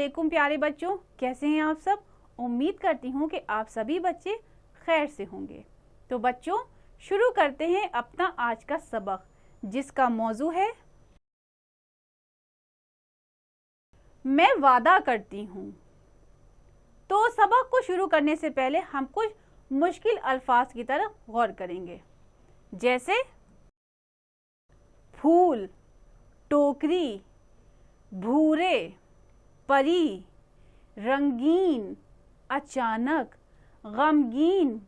वालेकुम प्यारे बच्चों, कैसे हैं आप सब। उम्मीद करती हूँ कि आप सभी बच्चे खैर से होंगे। तो बच्चों, शुरू करते हैं अपना आज का सबक, जिसका मौजू है मैं वादा करती हूँ। तो सबक को शुरू करने से पहले हम कुछ मुश्किल अल्फाज की तरफ गौर करेंगे, जैसे फूल, टोकरी, भूरे, परी, रंगीन, अचानक, गमगीन,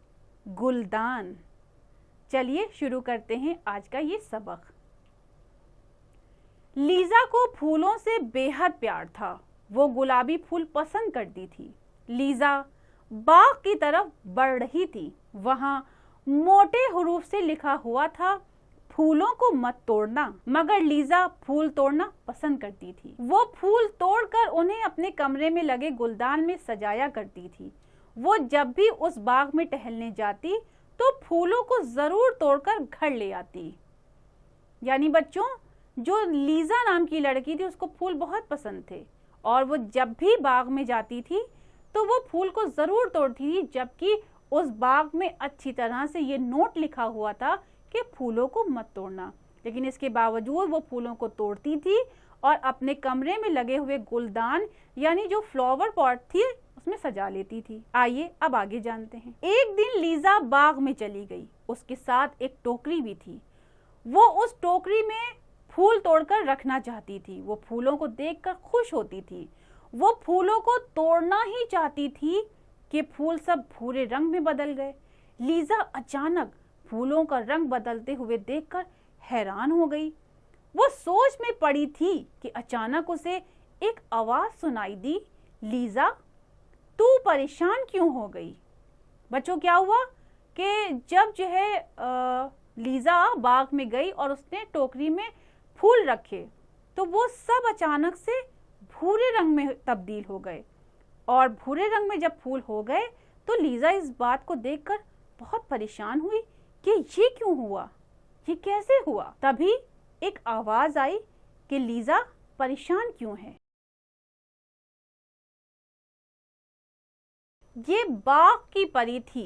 गुलदान। चलिए शुरू करते हैं आज का ये सबक। लीजा को फूलों से बेहद प्यार था। वो गुलाबी फूल पसंद करती थी। लीजा बाग की तरफ बढ़ रही थी। वहां मोटे हरूफ से लिखा हुआ था, फूलों को मत तोड़ना। मगर लीजा फूल तोड़ना पसंद करती थी। वो फूल तोड़कर उन्हें अपने कमरे में लगे गुलदान में सजाया करती थी। वो जब भी उस बाग में टहलने जाती तो फूलों को जरूर तोड़कर घर ले आती। यानी बच्चों, जो लीजा नाम की लड़की थी उसको फूल बहुत पसंद थे और वो जब भी बाग में जाती थी तो वो फूल को जरूर तोड़ती थी, जबकि उस बाग में अच्छी तरह से ये नोट लिखा हुआ था कि फूलों को मत तोड़ना। लेकिन इसके बावजूद वो फूलों को तोड़ती थी और अपने कमरे में लगे हुए गुलदान यानी जो फ्लावर पॉट थी उसमें सजा लेती थी। आइए अब आगे जानते हैं। एक दिन लीजा बाग में चली गई। उसके साथ एक टोकरी भी थी। वो उस टोकरी में फूल तोड़कर रखना चाहती थी। वो फूलों को देखकर खुश होती थी। वो फूलों को तोड़ना ही चाहती थी कि फूल सब भूरे रंग में बदल गए। लीजा अचानक फूलों का रंग बदलते हुए देखकर हैरान हो गई। वो सोच में पड़ी थी कि अचानक उसे एक आवाज सुनाई दी, लीजा तू परेशान क्यों हो गई। बच्चों, क्या हुआ कि जब जो है लीजा बाग में गई और उसने टोकरी में फूल रखे तो वो सब अचानक से भूरे रंग में तब्दील हो गए। और भूरे रंग में जब फूल हो गए तो लीजा इस बात को देखकर बहुत परेशान हुई कि ये क्यों हुआ, ये कैसे हुआ। तभी एक आवाज आई कि लीजा परेशान क्यों है। ये बाग की परी थी।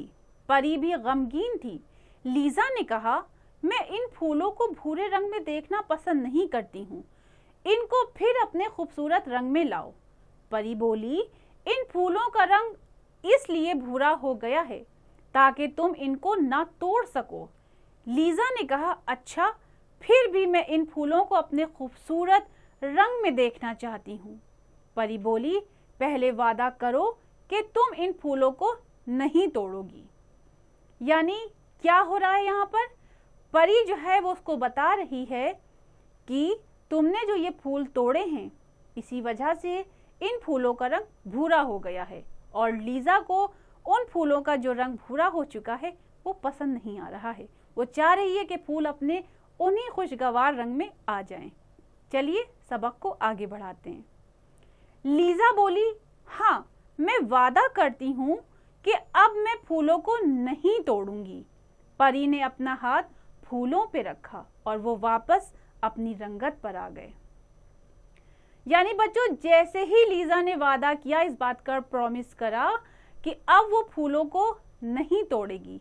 परी भी गमगीन थी। लीजा ने कहा, मैं इन फूलों को भूरे रंग में देखना पसंद नहीं करती हूँ। इनको फिर अपने खूबसूरत रंग में लाओ। परी बोली, इन फूलों का रंग इसलिए भूरा हो गया है ताकि तुम इनको ना तोड़ सको। लीजा ने कहा, अच्छा, फिर भी मैं इन फूलों को अपने खूबसूरत रंग में देखना चाहती हूँ। परी बोली, पहले वादा करो कि तुम इन फूलों को नहीं तोड़ोगी। यानी क्या हो रहा है यहाँ पर, परी जो है वो उसको बता रही है कि तुमने जो ये फूल तोड़े हैं इसी वजह से इन फूलों का रंग भूरा हो गया है और लीजा को उन फूलों का जो रंग भूरा हो चुका है वो पसंद नहीं आ रहा है। वो चाह रही है कि फूल अपने उन्हीं खुशगवार रंग में आ जाएं। चलिए सबक को आगे बढ़ाते हैं। लीजा बोली, हाँ, मैं वादा करती हूँ कि अब मैं फूलों को नहीं तोड़ूंगी। परी ने अपना हाथ फूलों पे रखा और वो वापस अपनी रंगत पर आ गए। यानी बच्चों, जैसे ही लीजा ने वादा किया, इस बात का प्रॉमिस करा कि अब वो फूलों को नहीं तोड़ेगी,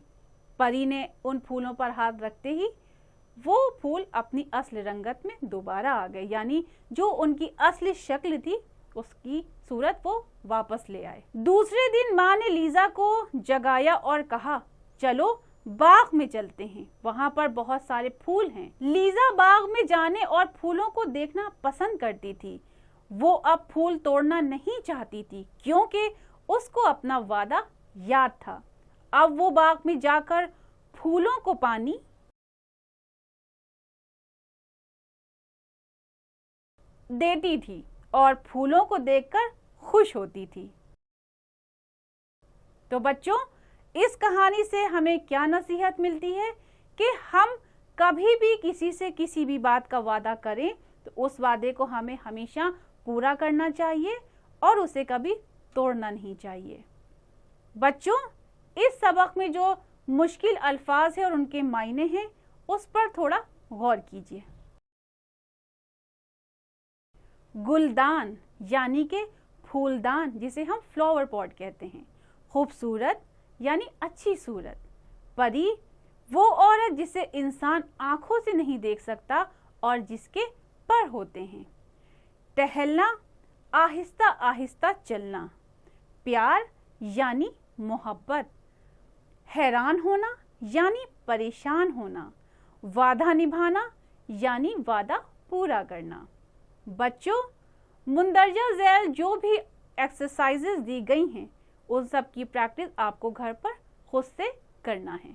परी ने उन फूलों पर हाथ रखते ही वो फूल अपनी असली रंगत में दोबारा आ गए। यानी जो उनकी असली शक्ल थी उसकी सूरत वो वापस ले आए। दूसरे दिन माँ ने लीजा को जगाया और कहा, चलो बाग में चलते हैं, वहां पर बहुत सारे फूल हैं। लीजा बाग में जाने और फूलों को देखना पसंद करती थी। वो अब फूल तोड़ना नहीं चाहती थी क्योंकि उसको अपना वादा याद था। अब वो बाग में जाकर फूलों को पानी देती थी और फूलों को देखकर खुश होती थी। तो बच्चों, इस कहानी से हमें क्या नसीहत मिलती है कि हम कभी भी किसी से किसी भी बात का वादा करें तो उस वादे को हमें हमेशा पूरा करना चाहिए और उसे कभी तोड़ना नहीं चाहिए। बच्चों, इस सबक में जो मुश्किल अल्फाज है और उनके मायने हैं उस पर थोड़ा गौर कीजिए। गुलदान यानी कि फूलदान जिसे हम फ्लावर पॉट कहते हैं। खूबसूरत यानी अच्छी सूरत। परी वो औरत जिसे इंसान आंखों से नहीं देख सकता और जिसके पर होते हैं। टहलना, आहिस्ता आहिस्ता चलना। प्यार यानी मोहब्बत। हैरान होना यानी परेशान होना। वादा निभाना यानी वादा पूरा करना। बच्चों, मुंदरजा झैल जो भी एक्सरसाइजेज दी गई हैं उन सब की प्रैक्टिस आपको घर पर खुद से करना है।